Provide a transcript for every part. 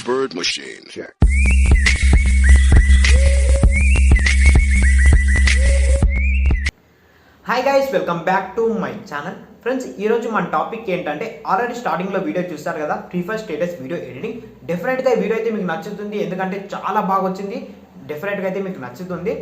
bird machine. Check. Hi guys, welcome back to my channel. Friends, ఈరోజు మన topic ఏంటంటే already స్టార్టింగ్లో video చూస్తారు కదా, free fire status video editing. డెఫినెట్గా ఈ వీడియో అయితే మీకు నచ్చుతుంది, ఎందుకంటే చాలా బాగా వచ్చింది. డెఫినెట్గా అయితే మీకు నచ్చుతుంది.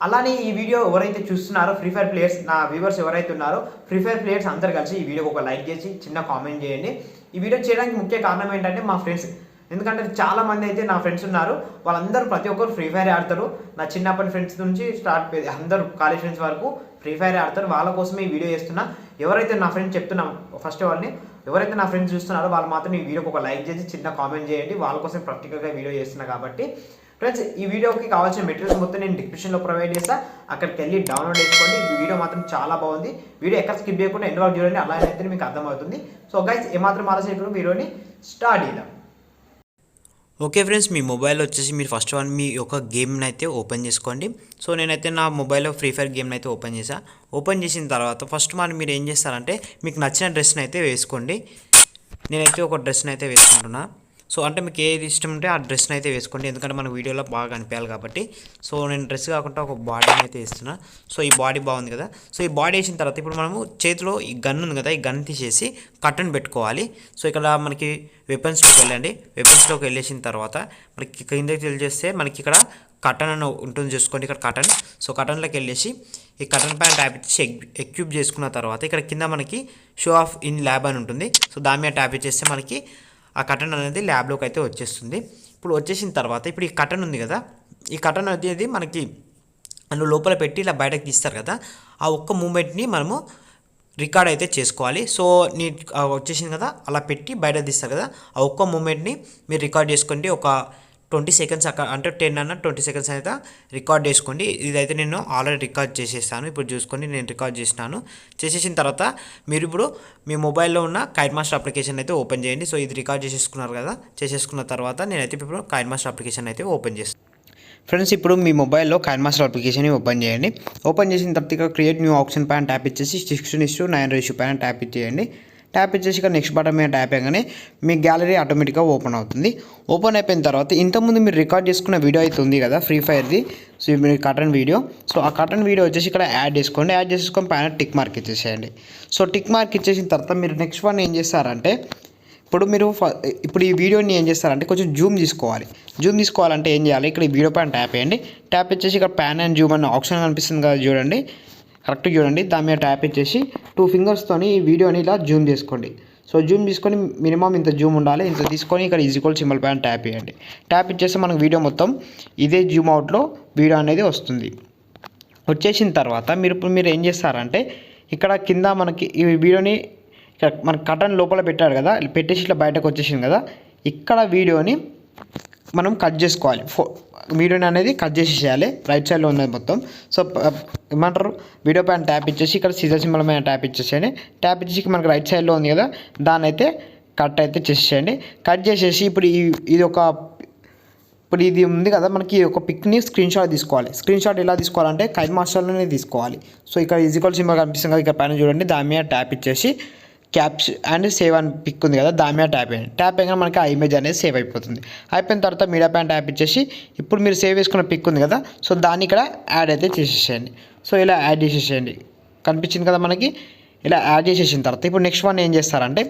అలానే ఈ వీడియో ఎవరైతే చూస్తున్నారో ఫ్రీ ఫైర్ ప్లేయర్స్, నా వ్యూవర్స్ ఎవరైతే ఉన్నారో ఫ్రీ ఫైర్ ప్లేయర్స్ అందరు కలిసి ఈ వీడియోకి ఒక లైక్ చేసి చిన్న కామెంట్ చేయండి. ఈ వీడియో చేయడానికి ముఖ్య కారణం ఏంటంటే మా ఫ్రెండ్స్, ఎందుకంటే చాలా మంది అయితే నా ఫ్రెండ్స్ ఉన్నారు, వాళ్ళందరూ ప్రతి ఒక్కరు ఫ్రీ ఫైర్ ఆడతారు. నా చిన్నప్పటి ఫ్రెండ్స్ నుంచి స్టార్ట్ అందరూ కాలేజ్ ఫ్రెండ్స్ వరకు ఫ్రీ ఫైర్ ఆడతారు. వాళ్ళ కోసమే ఈ వీడియో చేస్తున్నా. ఎవరైతే నా ఫ్రెండ్స్ చెప్తున్నాం ఫస్ట్ వాళ్ళని, ఎవరైతే నా ఫ్రెండ్స్ చూస్తున్నారో వాళ్ళు మాత్రం ఈ వీడియోకి ఒక లైక్ చేసి చిన్న కామెంట్ చేయండి. వాళ్ళ కోసం ప్రాక్టికల్గా వీడియో చేస్తున్నా కాబట్టి. ఫ్రెండ్స్, ఈ వీడియోకి కావాల్సిన మెటీరియల్స్ మొత్తం నేను డిస్క్రిప్షన్లో ప్రొవైడ్ చేస్తా, అక్కడికి వెళ్ళి డౌన్లోడ్ చేసుకోండి. ఈ వీడియో మాత్రం చాలా బాగుంది. వీడియో ఎక్కడ స్కిప్ చేయకుండా ఎండ్ వరకు చూడండి, అలా అయితే మీకు అర్థమవుతుంది. సో గైస్, ఏమాత్రం ఆలోచన చేయకుండా వీడియోని స్టార్ట్ చేద్దాం. ఓకే ఫ్రెండ్స్, మీ మొబైల్ వచ్చేసి మీరు ఫస్ట్ వన్ మీ యొక్క గేమ్ని అయితే ఓపెన్ చేసుకోండి. సో నేనైతే నా మొబైల్లో ఫ్రీ ఫైర్ గేమ్ని అయితే ఓపెన్ చేశాను. ఓపెన్ చేసిన తర్వాత ఫస్ట్ మీరు ఏం చేస్తారంటే మీకు నచ్చిన డ్రెస్ని అయితే వేసుకోండి. నేనైతే ఒక డ్రెస్ని అయితే వేసుకుంటున్నా. సో అంటే మీకు ఏది ఇష్టం ఉంటే ఆ డ్రెస్ని అయితే వేసుకోండి, ఎందుకంటే మన వీడియోలో బాగా కనిపించాలి కాబట్టి. సో నేను డ్రెస్ కాకుండా ఒక బాడీని అయితే వేస్తున్నా. సో ఈ బాడీ బాగుంది కదా. సో ఈ బాడీ వేసిన తర్వాత ఇప్పుడు మనము చేతిలో ఈ గన్ ఉంది కదా, ఈ గన్ తీసేసి కట్టన్ పెట్టుకోవాలి. సో ఇక్కడ మనకి వెపన్స్లోకి వెళ్ళండి. వెపన్స్లోకి వెళ్ళేసిన తర్వాత మనకి కిందకి తెలియజేస్తే మనకి ఇక్కడ కటన్ అని ఉంటుంది, చూసుకోండి ఇక్కడ కటన్. సో కటన్లోకి వెళ్ళేసి ఈ కటన్ పైన ట్యాప్ ఇచ్చేసి ఎక్విప్ చేసుకున్న తర్వాత ఇక్కడ కింద మనకి షో ఆఫ్ ఇన్ ల్యాబ్ అని ఉంటుంది. సో దాని మీద ట్యాప్ ఇచ్చేస్తే మనకి ఆ కటన్ అనేది ల్యాబ్లోకి అయితే వచ్చేస్తుంది. ఇప్పుడు వచ్చేసిన తర్వాత ఇప్పుడు ఈ కటన్ ఉంది కదా, ఈ కటన్ అనేది మనకి అందులో లోపల పెట్టి ఇలా బయటకు తీస్తారు కదా, ఆ ఒక్క మూమెంట్ని మనము రికార్డ్ అయితే చేసుకోవాలి. సో నీ వచ్చేసింది కదా, అలా పెట్టి బయట తీస్తారు కదా, ఆ ఒక్క మూమెంట్ని మీరు రికార్డ్ చేసుకోండి. ఒక 20 సెకండ్స్ అక్కడ, అంటే 10 అన్న 20 సెకండ్స్ అయితే రికార్డ్ చేసుకోండి. ఇదైతే నేను ఆల్రెడీ రికార్డ్ చేసేస్తాను. ఇప్పుడు చూసుకోండి, నేను రికార్డ్ చేసినాను. చేసేసిన తర్వాత మీరు ఇప్పుడు మీ మొబైల్లో ఉన్న కైన్మాస్టర్ అప్లికేషన్ అయితే ఓపెన్ చేయండి. సో ఇది రికార్డ్ చేసేసుకున్నారు కదా, చేసేసుకున్న తర్వాత నేనైతే ఇప్పుడు కైన్మాస్టర్ అప్లికేషన్ అయితే ఓపెన్ చేస్తాను. ఫ్రెండ్స్, ఇప్పుడు మీ మొబైల్లో కైన్మాస్టర్ అప్లికేషన్ ఓపెన్ చేయండి. ఓపెన్ చేసిన తర్వాత ఇక్కడ క్రియేట్ న్యూ ఆప్షన్ పైన ట్యాప్ ఇచ్చేసి 16:9 రేషియో పైన ట్యాప్ ఇచ్చేయండి. ట్యాప్ ఇచ్చేసి ఇక్కడ నెక్స్ట్ బటన్ మీద ట్యాప్ చేయగానే మీ గ్యాలరీ ఆటోమేటిక్గా ఓపెన్ అవుతుంది. ఓపెన్ అయిపోయిన తర్వాత ఇంతకుముందు మీరు రికార్డ్ చేసుకున్న వీడియో అయితే ఉంది కదా ఫ్రీ ఫైర్ది, సో మీరు కటన్ వీడియో. సో ఆ కటన్ వీడియో వచ్చేసి ఇక్కడ యాడ్ చేసుకోండి. యాడ్ చేసుకొని పైన టిక్ మార్క్ ఇచ్చేసేయండి. సో టిక్ మార్క్ ఇచ్చేసిన తర్వాత మీరు నెక్స్ట్ వన్ ఏం చేస్తారంటే, ఇప్పుడు ఈ వీడియోని ఏం చేస్తారంటే కొంచెం జూమ్ తీసుకోవాలి. జూమ్ తీసుకోవాలంటే ఏం చేయాలి, ఇక్కడ ఈ వీడియో పైన ట్యాప్ చేయండి. ట్యాప్ ఇచ్చేసి ఇక్కడ ప్యాన్ అండ్ జూమ్ అనే ఆప్షన్ కనిపిస్తుంది కదా, చూడండి, కరెక్ట్గా చూడండి. దాని మీద ట్యాప్ ఇచ్చేసి 2 ఫింగర్స్తోని ఈ వీడియోని ఇలా జూమ్ చేసుకోండి. సో జూమ్ తీసుకొని మినిమం ఇంత జూమ్ ఉండాలి, ఇంత తీసుకొని ఇక్కడ ఈక్వల్ సింబల్ పైన ట్యాప్ చేయండి. ట్యాప్ ఇచ్చేస్తే మనకు వీడియో మొత్తం ఇదే జూమ్ అవుట్లో వీడియో అనేది వస్తుంది. వచ్చేసిన తర్వాత మీరు ఏం చేస్తారంటే ఇక్కడ కింద మనకి ఈ వీడియోని ఇక్కడ మనకి కటన్ లోపల పెట్టారు కదా, పెట్టేసి ఇట్లా బయటకు వచ్చేసింది కదా, ఇక్కడ వీడియోని మనం కట్ చేసుకోవాలి. వీడియోని అనేది కట్ చేసేయాలి. రైట్ సైడ్లో ఉన్నది మొత్తం. సో ఏమంటారు, వీడియో పైన ట్యాప్ ఇచ్చేసి ఇక్కడ సీజర్ సింబల్ పైన ట్యాప్ ఇచ్చేసేయండి. ట్యాప్ ఇచ్చేసి మనకి రైట్ సైడ్లో ఉంది కదా, దాన్ని అయితే కట్ అయితే చేసేయండి. కట్ చేసేసి ఇప్పుడు ఇది ఉంది కదా, మనకి ఒక పిక్ని స్క్రీన్ షాట్ తీసుకోవాలి. స్క్రీన్ షాట్ ఎలా తీసుకోవాలంటే కైన్మాస్టర్లోనే తీసుకోవాలి. సో ఇక్కడ ఈక్వల్ సింబల్ కనిపిస్తుంది కదా, ఇక్కడ పైన చూడండి, దాని మీద ట్యాప్ ఇచ్చేసి క్యాప్చ్ అండ్ సేవ్ అని పిక్ ఉంది కదా, దాని మీద ట్యాప్ చేయండి. ట్యాప్ అయినా మనకి ఆ ఇమేజ్ అనేది సేవ్ అయిపోతుంది. అయిపోయిన తర్వాత మీడియా పైన ట్యాప్ ఇచ్చేసి ఇప్పుడు మీరు సేవ్ చేసుకున్న పిక్ ఉంది కదా, సో దాన్ని ఇక్కడ యాడ్ అయితే చేసేసేయండి. సో ఇలా యాడ్ చేసేసేయండి, కనిపించింది కదా మనకి. ఇలా యాడ్ చేసేసిన తర్వాత ఇప్పుడు నెక్స్ట్ వన్ ఏం చేస్తారంటే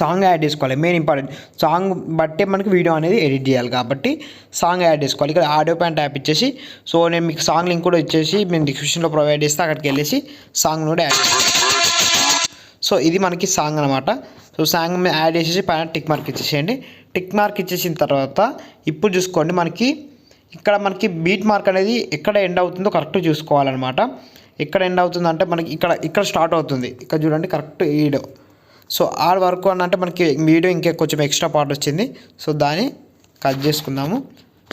సాంగ్ యాడ్ చేసుకోవాలి. మెయిన్ ఇంపార్టెంట్, సాంగ్ బట్టే మనకి వీడియో అనేది ఎడిట్ చేయాలి కాబట్టి సాంగ్ యాడ్ చేసుకోవాలి. ఇక్కడ ఆడియో పైన ట్యాప్ ఇచ్చేసి, సో నేను మీకు సాంగ్ లింక్ కూడా ఇచ్చేసి మేము డిస్క్రిప్షన్లో ప్రొవైడ్ చేస్తే అక్కడికి వెళ్ళేసి సాంగ్ కూడా యాడ్ చేస్తాను. సో ఇది మనకి సాంగ్ అనమాట. సో సాంగ్ యాడ్ చేసేసి పైన టిక్ మార్క్ ఇచ్చేసేయండి. టిక్ మార్క్ ఇచ్చేసిన తర్వాత ఇప్పుడు చూసుకోండి, ఇక్కడ మనకి బీట్ మార్క్ అనేది ఎక్కడ ఎండ్ అవుతుందో కరెక్ట్ చూసుకోవాలన్నమాట. ఎక్కడ ఎండ్ అవుతుందంటే మనకి ఇక్కడ స్టార్ట్ అవుతుంది, ఇక్కడ చూడండి కరెక్ట్ వీడియో. సో ఆర్ వరకు అని అంటే మనకి వీడియో ఇంకా కొంచెం ఎక్స్ట్రా పార్ట్ వచ్చింది. సో దాన్ని కట్ చేసుకుందాము.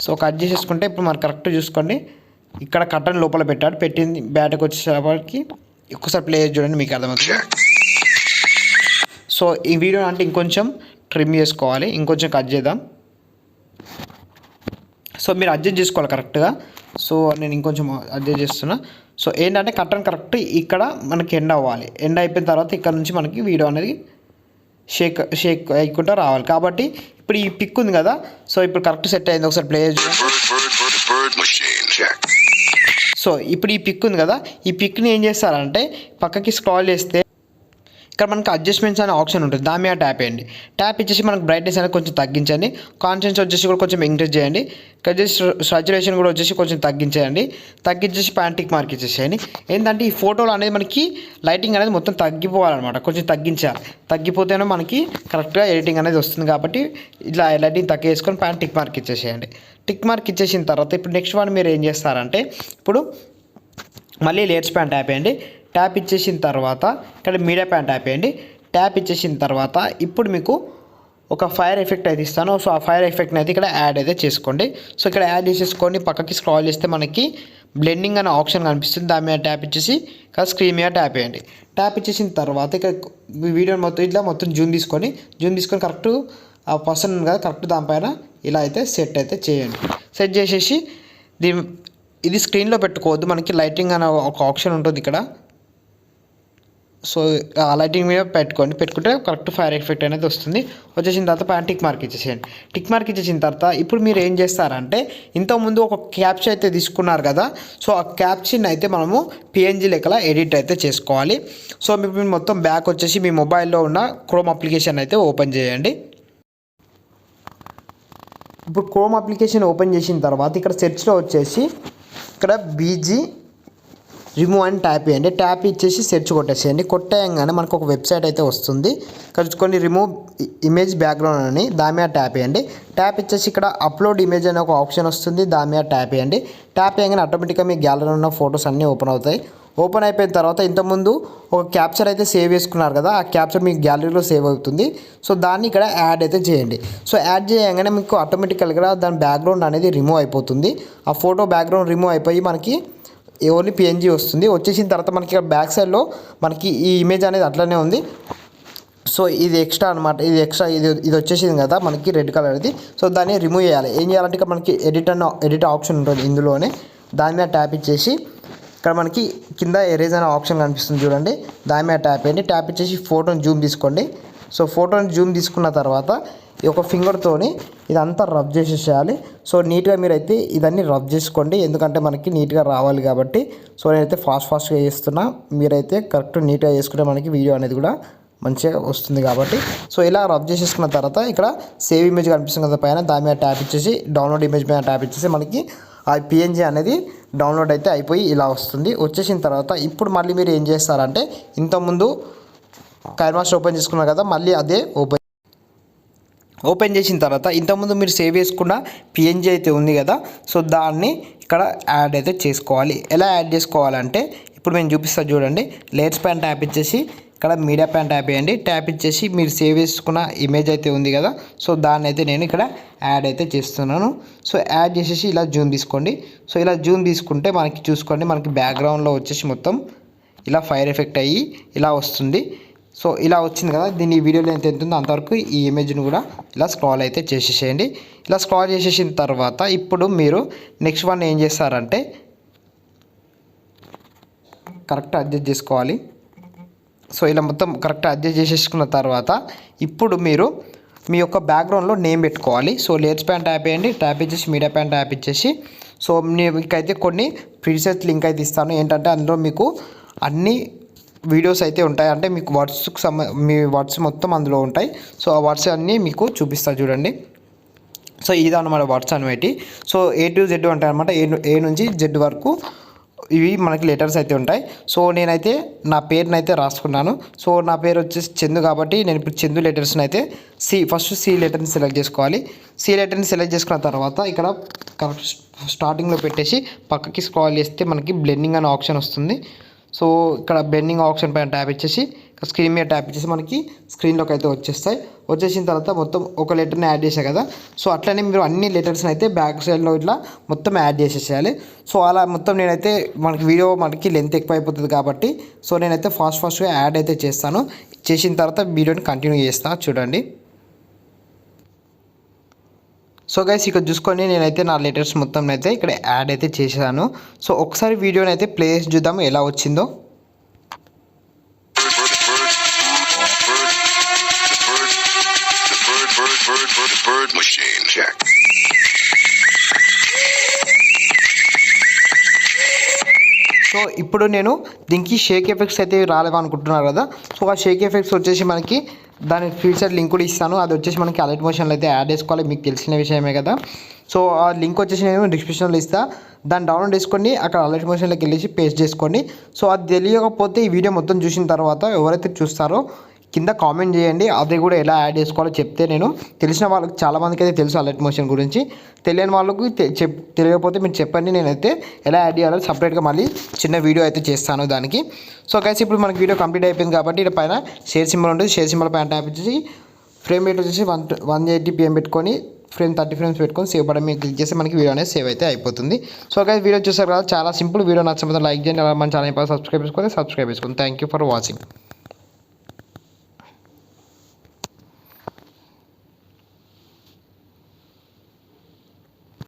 సో కట్ చేసేసుకుంటే ఇప్పుడు మనకు కరెక్ట్ చూసుకోండి, ఇక్కడ కట్టన్ లోపల పెట్టింది బయటకు వచ్చేసరికి ఒక్కసారి ప్లే చూడండి, మీకు అర్థమవుతుంది. సో ఈ వీడియో అంటే ఇంకొంచెం ట్రిమ్ చేసుకోవాలి, ఇంకొంచెం కట్ చేద్దాం. సో మీరు అడ్జస్ట్ చేసుకోవాలి కరెక్ట్గా. సో నేను ఇంకొంచెం అడ్జస్ట్ చేస్తున్నా. సో ఏంటంటే కర్టన్ కరెక్ట్ ఇక్కడ మనకి ఎండ్ అవ్వాలి. ఎండ్ అయిపోయిన తర్వాత ఇక్కడ నుంచి మనకి వీడియో అనేది షేక్ అయ్యకుండా రావాలి. కాబట్టి ఇప్పుడు ఈ పిక్ ఉంది కదా, సో ఇప్పుడు కరెక్ట్ సెట్ అయింది. ఒకసారి ప్లే చేసి సో ఇప్పుడు ఈ పిక్ ఉంది కదా, ఈ పిక్ని ఏం చేస్తారంటే పక్కకి స్క్రాల్ చేస్తే ఇక్కడ మనకు అడ్జస్ట్మెంట్స్ అనే ఆప్షన్ ఉంటుంది. దాని మీద ట్యాప్ చేయండి. ట్యాప్ ఇచ్చేసి మనకు బ్రైట్నెస్ అనేది కొంచెం తగ్గించండి. కాన్స్టెన్స్ వచ్చేసి కూడా కొంచెం ఇంక్రీజ్ చేయండి. ఇక్కడ సాచురేషన్ కూడా వచ్చేసి కొంచెం తగ్గించేయండి. తగ్గించేసి టిక్ మార్క్ ఇచ్చేసేయండి. ఏంటంటే ఈ ఫోటోలు అనేది మనకి లైటింగ్ అనేది మొత్తం తగ్గిపోవాలన్నమాట, కొంచెం తగ్గించాలి. తగ్గిపోతేనే మనకి కరెక్ట్గా ఎడిటింగ్ అనేది వస్తుంది. కాబట్టి ఇట్లా లైటింగ్ తగ్గించుకొని టిక్ మార్క్ ఇచ్చేసేయండి. టిక్ మార్క్ ఇచ్చేసిన తర్వాత ఇప్పుడు నెక్స్ట్ వన్ మీరు ఏం చేస్తారంటే ఇప్పుడు మళ్ళీ లేయర్స్ పైన ట్యాప్ చేయండి. ట్యాప్ ఇచ్చేసిన తర్వాత ఇక్కడ మీడియా పైన ట్యాప్ చేయండి. ట్యాప్ ఇచ్చేసిన తర్వాత ఇప్పుడు మీకు ఒక ఫైర్ ఎఫెక్ట్ అయితే ఇస్తాను. సో ఆ ఫైర్ ఎఫెక్ట్ని అయితే ఇక్కడ యాడ్ అయితే చేసుకోండి. సో ఇక్కడ యాడ్ చేసేసుకొని పక్కకి స్క్రాల్ చేస్తే మనకి బ్లెండింగ్ అనే ఆప్షన్ కనిపిస్తుంది. దాని మీద ట్యాప్ ఇచ్చేసి ఇక్కడ స్క్రీన్ మీద ట్యాప్ చేయండి. ట్యాప్ ఇచ్చేసిన తర్వాత ఇక్కడ వీడియో మొత్తం ఇట్లా మొత్తం జూమ్ తీసుకొని కరెక్ట్ ఆ పర్సన్ కదా కరెక్ట్ దానిపైన ఇలా అయితే సెట్ అయితే చేయండి. సెట్ చేసేసి ఇది స్క్రీన్లో పెట్టుకోవద్దు, మనకి లైటింగ్ అనే ఒక ఆప్షన్ ఉంటుంది ఇక్కడ. సో ఆ లైటింగ్ మీద పెట్టుకుంటే కరెక్ట్ ఫైర్ ఎఫెక్ట్ అనేది వస్తుంది. వచ్చేసిన తర్వాత టిక్ మార్క్ ఇచ్చేసేయండి. టిక్ మార్క్ ఇచ్చేసిన తర్వాత ఇప్పుడు మీరు ఏం చేస్తారంటే ఇంతకుముందు ఒక క్యాప్చర్ అయితే తీసుకున్నారు కదా, సో ఆ క్యాప్చర్ని అయితే మనము పిఎన్జీ లెక్కల ఎడిట్ అయితే చేసుకోవాలి. సో మీరు మొత్తం బ్యాక్ వచ్చేసి మీ మొబైల్లో ఉన్న క్రోమ్ అప్లికేషన్ అయితే ఓపెన్ చేయండి. ఇప్పుడు క్రోమ్ అప్లికేషన్ ఓపెన్ చేసిన తర్వాత ఇక్కడ సెర్చ్లో వచ్చేసి ఇక్కడ బీజీ రిమూవ్ అని ట్యాప్ చేయండి. ట్యాప్ ఇచ్చేసి సెర్చ్ కొట్టేసేయండి. కొట్టేయంగానే మనకు ఒక వెబ్సైట్ అయితే వస్తుంది. ఇక్కడ కొన్ని రిమూవ్ ఇమేజ్ బ్యాక్గ్రౌండ్ అని దాని మీద ట్యాప్ చేయండి. ట్యాప్ ఇచ్చేసి ఇక్కడ అప్లోడ్ ఇమేజ్ అనే ఒక ఆప్షన్ వస్తుంది. దాని మీద ట్యాప్ చేయండి. ట్యాప్ చేయగానే ఆటోమేటిక్గా మీ గ్యాలరీలో ఉన్న ఫొటోస్ అన్నీ ఓపెన్ అవుతాయి. ఓపెన్ అయిపోయిన తర్వాత ఇంతకుముందు ఒక క్యాప్చర్ అయితే సేవ్ చేసుకున్నారు కదా, ఆ క్యాప్చర్ మీ గ్యాలరీలో సేవ్ అవుతుంది. సో దాన్ని ఇక్కడ యాడ్ అయితే చేయండి. సో యాడ్ చేయగానే మీకు ఆటోమేటికల్గా దాని బ్యాక్గ్రౌండ్ అనేది రిమూవ్ అయిపోతుంది. ఆ ఫోటో బ్యాక్గ్రౌండ్ రిమూవ్ అయిపోయి మనకి ఓన్లీ పిఎన్జీ వస్తుంది. వచ్చేసిన తర్వాత మనకి ఇక్కడ బ్యాక్ సైడ్లో మనకి ఈ ఇమేజ్ అనేది అట్లనే ఉంది. సో ఇది ఎక్స్ట్రా అనమాట, ఇది వచ్చేసింది కదా మనకి రెడ్ కలర్ ఇది. సో దాన్ని రిమూవ్ చేయాలి. ఏం చేయాలంటే ఇక్కడ మనకి ఎడిట్ ఆప్షన్ ఉంటుంది ఇందులోనే. దాని మీద ట్యాప్ ఇచ్చేసి ఇక్కడ మనకి కింద ఎరేజ్ అనే ఆప్షన్ కనిపిస్తుంది చూడండి, దాని మీద ట్యాప్ చేయండి. ట్యాప్ ఇచ్చేసి ఫోటోని జూమ్ తీసుకోండి. సో ఫోటోని జూమ్ తీసుకున్న తర్వాత ఈ ఒక ఫింగర్తోని ఇదంతా రబ్ చేసేసేయాలి. సో నీట్గా మీరైతే ఇదన్నీ రబ్ చేసుకోండి, ఎందుకంటే మనకి నీట్గా రావాలి కాబట్టి. సో నేనైతే ఫాస్ట్గా చేస్తున్నా, మీరైతే కరెక్ట్ నీట్గా చేసుకుంటే మనకి వీడియో అనేది కూడా మంచిగా వస్తుంది కాబట్టి. సో ఇలా రబ్ చేసేసుకున్న తర్వాత ఇక్కడ సేవ్ ఇమేజ్ కనిపిస్తుంది కదా పైన, దాని మీద ట్యాప్ ఇచ్చేసి డౌన్లోడ్ ఇమేజ్ మీద ట్యాప్ ఇచ్చేసి మనకి ఆ పిఎన్జీ అనేది డౌన్లోడ్ అయితే అయిపోయి ఇలా వస్తుంది. వచ్చేసిన తర్వాత ఇప్పుడు మళ్ళీ మీరు ఏం చేస్తారంటే ఇంతకుముందు కైన్మాస్టర్ ఓపెన్ చేసుకున్నారు కదా, మళ్ళీ అదే ఓపెన్ చేసిన తర్వాత ఇంతకుముందు మీరు సేవ్ చేసుకున్న పిఎన్జీ అయితే ఉంది కదా, సో దాన్ని ఇక్కడ యాడ్ అయితే చేసుకోవాలి. ఎలా యాడ్ చేసుకోవాలంటే ఇప్పుడు నేను చూపిస్తాను చూడండి. లేయర్స్ పైన ట్యాప్ ఇచ్చేసి ఇక్కడ మీడియా పైన ట్యాప్ చేయండి. ట్యాప్ ఇచ్చేసి మీరు సేవ్ చేసుకున్న ఇమేజ్ అయితే ఉంది కదా, సో దాన్ని అయితే నేను ఇక్కడ యాడ్ అయితే చేస్తున్నాను. సో యాడ్ చేసేసి ఇలా జూమ్ తీసుకోండి. సో ఇలా జూమ్ తీసుకుంటే మనకి చూసుకోండి, మనకి బ్యాక్గ్రౌండ్లో వచ్చేసి మొత్తం ఇలా ఫైర్ ఎఫెక్ట్ అయ్యి ఇలా వస్తుంది. సో ఇలా వచ్చింది కదా, దీన్ని వీడియోలో ఎంత ఉందో అంతవరకు ఈ ఇమేజ్ను కూడా ఇలా స్క్రాల్ అయితే చేసేసేయండి. ఇలా స్క్రాల్ చేసేసిన తర్వాత ఇప్పుడు మీరు నెక్స్ట్ వన్ ఏం చేస్తారంటే కరెక్ట్ అడ్జస్ట్ చేసుకోవాలి. సో ఇలా మొత్తం కరెక్ట్ అడ్జస్ట్ చేసేసుకున్న తర్వాత ఇప్పుడు మీరు మీ యొక్క బ్యాక్గ్రౌండ్లో నేమ్ పెట్టుకోవాలి. సో లేయర్స్ పైన ట్యాప్ చేయండి. ట్యాప్ ఇచ్చేసి మీడియా పైన ట్యాప్ ఇచ్చేసి సో మీకైతే కొన్ని ప్రీసెట్ లింక్ అయితే ఇస్తాను. ఏంటంటే అందులో మీకు అన్ని వీడియోస్ అయితే ఉంటాయి, అంటే మీకు మీ వర్డ్స్ మొత్తం అందులో ఉంటాయి. సో ఆ వర్డ్స్ అన్నీ మీకు చూపిస్తాను చూడండి. సో ఇదన్నమాట వర్డ్స్ అనేవి. సో A to Z ఉంటాయి అనమాట, ఏ నుంచి Z వరకు ఇవి మనకి లెటర్స్ అయితే ఉంటాయి. సో నేనైతే నా పేరుని అయితే రాసుకున్నాను. సో నా పేరు వచ్చేసి చందు కాబట్టి నేను ఇప్పుడు చందు లెటర్స్ని అయితే ఫస్ట్ సి లెటర్ని సెలెక్ట్ చేసుకోవాలి. సి లెటర్ని సెలెక్ట్ చేసుకున్న తర్వాత ఇక్కడ కరెక్ట్ స్టార్టింగ్లో పెట్టేసి పక్కకి స్క్రాల్ చేస్తే మనకి బ్లెండింగ్ అనే ఆప్షన్ వస్తుంది. సో ఇక్కడ బ్లెండింగ్ ఆప్షన్ పైన ట్యాప్ ఇచ్చేసి స్క్రీన్ మీద ట్యాప్ ఇచ్చేసి మనకి స్క్రీన్లోకి అయితే వచ్చేస్తాయి. వచ్చేసిన తర్వాత మొత్తం ఒక లెటర్ని యాడ్ చేశాను కదా, సో అట్లనే మీరు అన్ని లెటర్స్ని అయితే బ్యాక్ సైడ్లో ఇట్లా మొత్తం యాడ్ చేసేసేయాలి. సో అలా మొత్తం నేనైతే మనకి లెంత్ ఎక్కువ అయిపోతుంది కాబట్టి సో నేనైతే ఫాస్ట్గా యాడ్ అయితే చేస్తాను. చేసిన తర్వాత వీడియోని కంటిన్యూ చేస్తాను చూడండి. సో గైస్ ఇక్కడ చూసుకొని నేనైతే నా లెటర్స్ మొత్తం అయితే ఇక్కడ యాడ్ అయితే చేశాను. సో ఒకసారి వీడియోని అయితే ప్లే చేసి చూద్దాము ఎలా వచ్చిందో. Bird machine check. సో ఇప్పుడు నేను దీనికి షేక్ ఎఫెక్ట్స్ అయితే రాలేవు అనుకుంటున్నారు కదా. సో ఆ షేక్ ఎఫెక్ట్స్ వచ్చేసి మనకి దాని ఫ్యూచర్ లింక్ కూడా ఇస్తాను. అది వచ్చేసి మనకి అలర్ట్ మోషన్లో అయితే యాడ్ చేసుకోవాలి, మీకు తెలిసిన విషయమే కదా. సో ఆ లింక్ వచ్చేసి నేను డిస్క్రిప్షన్లో ఇస్తాను, దాన్ని డౌన్లోడ్ చేసుకొని అక్కడ అలర్ట్ మోషన్లోకి వెళ్ళేసి పేస్ట్ చేసుకోండి. సో అది తెలియకపోతే ఈ వీడియో మొత్తం చూసిన తర్వాత ఎవరైతే చూస్తారో కింద కామెంట్ చేయండి, అది కూడా ఎలా యాడ్ చేసుకోవాలో చెప్తే నేను తెలిసిన వాళ్ళకి చాలామందికి అయితే తెలుసు అలర్ట్ మోషన్ గురించి, తెలియని వాళ్ళకి తెలియకపోతే మీరు చెప్పండి, నేనైతే ఎలా యాడ్ చేయాలో సపరేట్గా మళ్ళీ చిన్న వీడియో అయితే చేస్తాను దానికి. సో గైస్ ఇప్పుడు మనకి వీడియో కంప్లీట్ అయిపోయింది కాబట్టి ఇక్కడ పైన షేర్ సింబల్ ఉంటుంది, షేర్ సింబల్ పైన ట్యాప్ చేసి ఫ్రేమ్ రేట్ వచ్చేసి 180pm పెట్టుకొని ఫ్రేమ్ 30 frames పెట్టుకొని సేవ్ బటన్ మీద క్లిక్ చేస్తే మనకి వీడియో అనేది సేవ్ అయితే అయిపోతుంది. సో గైస్ వీడియో చూసారు కదా, చాలా సింపుల్. వీడియో నచ్చకపోతే లైక్ చేయండి, అలా మన ఛానల్ సబ్స్క్రైబ్ చేసుకోండి. Thank you for watching.